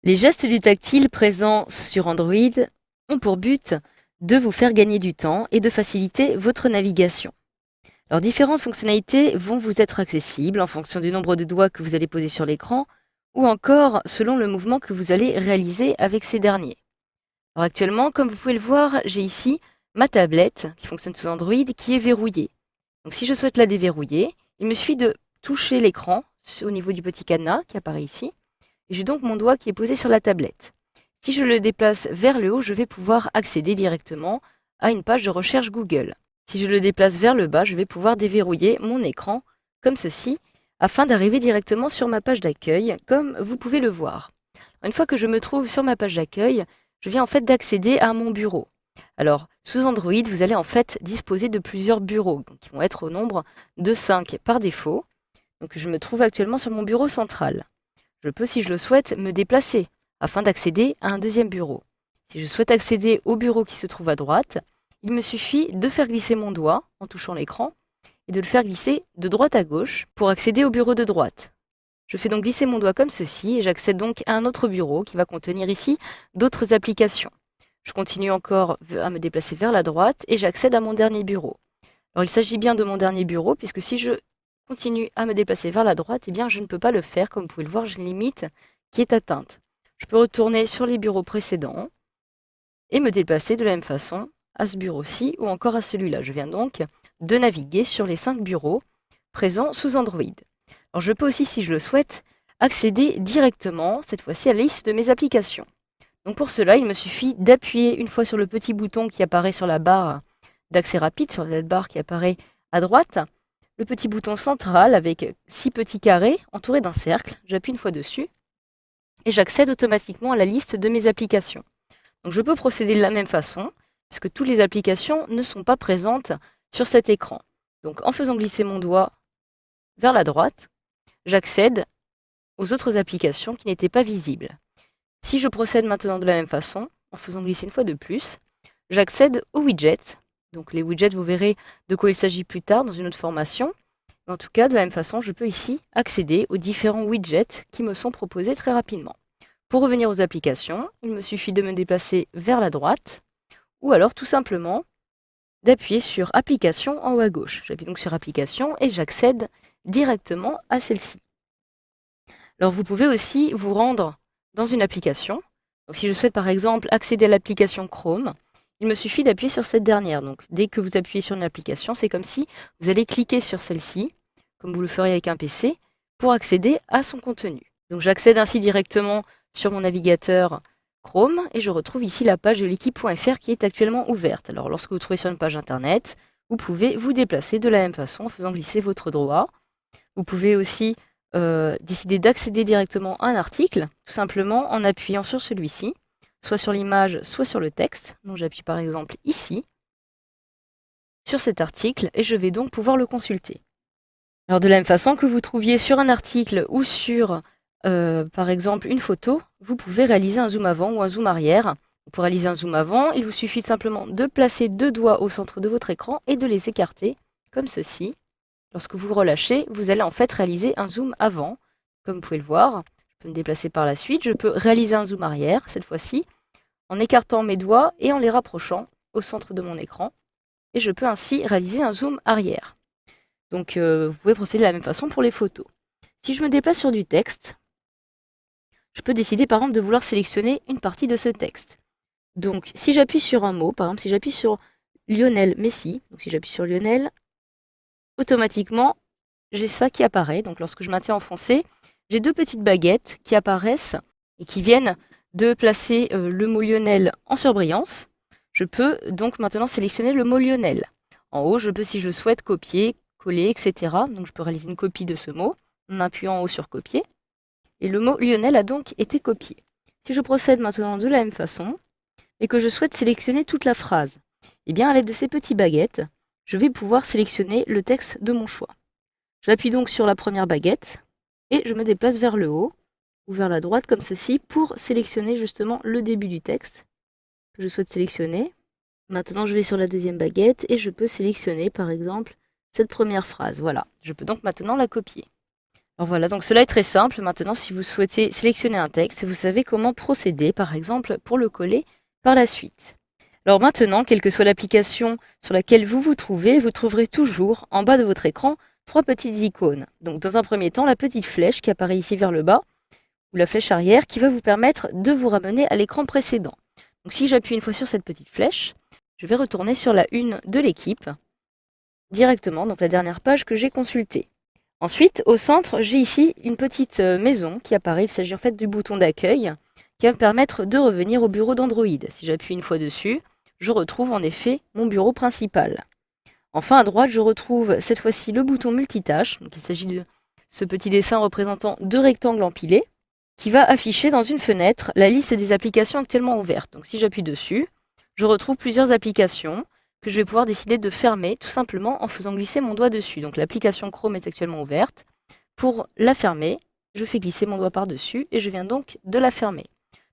Les gestes du tactile présents sur Android ont pour but de vous faire gagner du temps et de faciliter votre navigation. Alors différentes fonctionnalités vont vous être accessibles en fonction du nombre de doigts que vous allez poser sur l'écran ou encore selon le mouvement que vous allez réaliser avec ces derniers. Alors actuellement, comme vous pouvez le voir, j'ai ici ma tablette qui fonctionne sous Android qui est verrouillée. Donc si je souhaite la déverrouiller, il me suffit de toucher l'écran au niveau du petit cadenas qui apparaît ici. Et j'ai donc mon doigt qui est posé sur la tablette. Si je le déplace vers le haut, je vais pouvoir accéder directement à une page de recherche Google. Si je le déplace vers le bas, je vais pouvoir déverrouiller mon écran comme ceci, afin d'arriver directement sur ma page d'accueil, comme vous pouvez le voir. Une fois que je me trouve sur ma page d'accueil, je viens en fait d'accéder à mon bureau. Alors, sous Android, vous allez en fait disposer de plusieurs bureaux, qui vont être au nombre de 5 par défaut. Donc, je me trouve actuellement sur mon bureau central. Je peux, si je le souhaite, me déplacer afin d'accéder à un deuxième bureau. Si je souhaite accéder au bureau qui se trouve à droite, il me suffit de faire glisser mon doigt en touchant l'écran et de le faire glisser de droite à gauche pour accéder au bureau de droite. Je fais donc glisser mon doigt comme ceci et j'accède donc à un autre bureau qui va contenir ici d'autres applications. Je continue encore à me déplacer vers la droite et j'accède à mon dernier bureau. Alors il s'agit bien de mon dernier bureau puisque si je continue à me déplacer vers la droite, eh bien je ne peux pas le faire. Comme vous pouvez le voir, j'ai une limite qui est atteinte. Je peux retourner sur les bureaux précédents et me déplacer de la même façon à ce bureau-ci ou encore à celui-là. Je viens donc de naviguer sur les 5 bureaux présents sous Android. Alors je peux aussi, si je le souhaite, accéder directement, cette fois-ci, à la liste de mes applications. Donc pour cela, il me suffit d'appuyer une fois sur le petit bouton qui apparaît sur la barre d'accès rapide, sur cette barre qui apparaît à droite, le petit bouton central avec 6 petits carrés entourés d'un cercle. J'appuie une fois dessus et j'accède automatiquement à la liste de mes applications. Donc je peux procéder de la même façon, puisque toutes les applications ne sont pas présentes sur cet écran. Donc en faisant glisser mon doigt vers la droite, j'accède aux autres applications qui n'étaient pas visibles. Si je procède maintenant de la même façon, en faisant glisser une fois de plus, j'accède aux widgets. Donc les widgets, vous verrez de quoi il s'agit plus tard dans une autre formation. En tout cas, de la même façon, je peux ici accéder aux différents widgets qui me sont proposés très rapidement. Pour revenir aux applications, il me suffit de me déplacer vers la droite ou alors tout simplement d'appuyer sur Application en haut à gauche. J'appuie donc sur Application et j'accède directement à celle-ci. Alors vous pouvez aussi vous rendre dans une application. Donc, si je souhaite par exemple accéder à l'application Chrome, il me suffit d'appuyer sur cette dernière. Donc dès que vous appuyez sur une application, c'est comme si vous allez cliquer sur celle-ci, comme vous le feriez avec un PC, pour accéder à son contenu. Donc j'accède ainsi directement sur mon navigateur Chrome et je retrouve ici la page de l'équipe.fr qui est actuellement ouverte. Alors lorsque vous trouvez sur une page internet, vous pouvez vous déplacer de la même façon en faisant glisser votre doigt. Vous pouvez aussi décider d'accéder directement à un article, tout simplement en appuyant sur celui-ci, soit sur l'image, soit sur le texte. Donc j'appuie par exemple ici, sur cet article, et je vais donc pouvoir le consulter. Alors de la même façon que vous trouviez sur un article ou sur, par exemple, une photo, vous pouvez réaliser un zoom avant ou un zoom arrière. Pour réaliser un zoom avant, il vous suffit simplement de placer 2 doigts au centre de votre écran et de les écarter, comme ceci. Lorsque vous relâchez, vous allez en fait réaliser un zoom avant, comme vous pouvez le voir. Je peux me déplacer par la suite. Je peux réaliser un zoom arrière, cette fois-ci, en écartant mes doigts et en les rapprochant au centre de mon écran. Et je peux ainsi réaliser un zoom arrière. Donc vous pouvez procéder de la même façon pour les photos. Si je me déplace sur du texte, je peux décider par exemple de vouloir sélectionner une partie de ce texte. Donc si j'appuie sur un mot, par exemple si j'appuie sur Lionel Messi, donc si j'appuie sur Lionel, automatiquement, j'ai ça qui apparaît. Donc lorsque je maintiens enfoncé, j'ai 2 petites baguettes qui apparaissent et qui viennent de placer le mot Lionel en surbrillance. Je peux donc maintenant sélectionner le mot Lionel. En haut, je peux, si je souhaite, copier, coller, etc. Donc je peux réaliser une copie de ce mot en appuyant en haut sur copier. Et le mot Lionel a donc été copié. Si je procède maintenant de la même façon et que je souhaite sélectionner toute la phrase, eh bien à l'aide de ces petites baguettes, je vais pouvoir sélectionner le texte de mon choix. J'appuie donc sur la première baguette et je me déplace vers le haut ou vers la droite comme ceci pour sélectionner justement le début du texte que je souhaite sélectionner. Maintenant, je vais sur la deuxième baguette et je peux sélectionner par exemple cette première phrase. Voilà, je peux donc maintenant la copier. Alors voilà, donc cela est très simple. Maintenant, si vous souhaitez sélectionner un texte, vous savez comment procéder, par exemple, pour le coller par la suite. Alors maintenant, quelle que soit l'application sur laquelle vous vous trouvez, vous trouverez toujours en bas de votre écran 3 petites icônes. Donc dans un premier temps, la petite flèche qui apparaît ici vers le bas, ou la flèche arrière, qui va vous permettre de vous ramener à l'écran précédent. Donc si j'appuie une fois sur cette petite flèche, je vais retourner sur la une de l'équipe, directement, donc la dernière page que j'ai consultée. Ensuite, au centre, j'ai ici une petite maison qui apparaît. Il s'agit en fait du bouton d'accueil qui va me permettre de revenir au bureau d'Android. Si j'appuie une fois dessus, je retrouve en effet mon bureau principal. Enfin, à droite, je retrouve cette fois-ci le bouton multitâche. Donc, il s'agit de ce petit dessin représentant 2 rectangles empilés qui va afficher dans une fenêtre la liste des applications actuellement ouvertes. Donc si j'appuie dessus, je retrouve plusieurs applications que je vais pouvoir décider de fermer tout simplement en faisant glisser mon doigt dessus. Donc l'application Chrome est actuellement ouverte. Pour la fermer, je fais glisser mon doigt par-dessus et je viens donc de la fermer.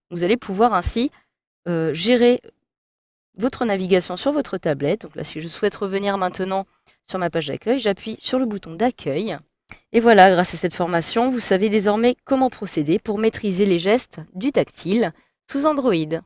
Vous allez pouvoir ainsi gérer votre navigation sur votre tablette. Donc là, si je souhaite revenir maintenant sur ma page d'accueil, j'appuie sur le bouton d'accueil. Et voilà, grâce à cette formation, vous savez désormais comment procéder pour maîtriser les gestes du tactile sous Android.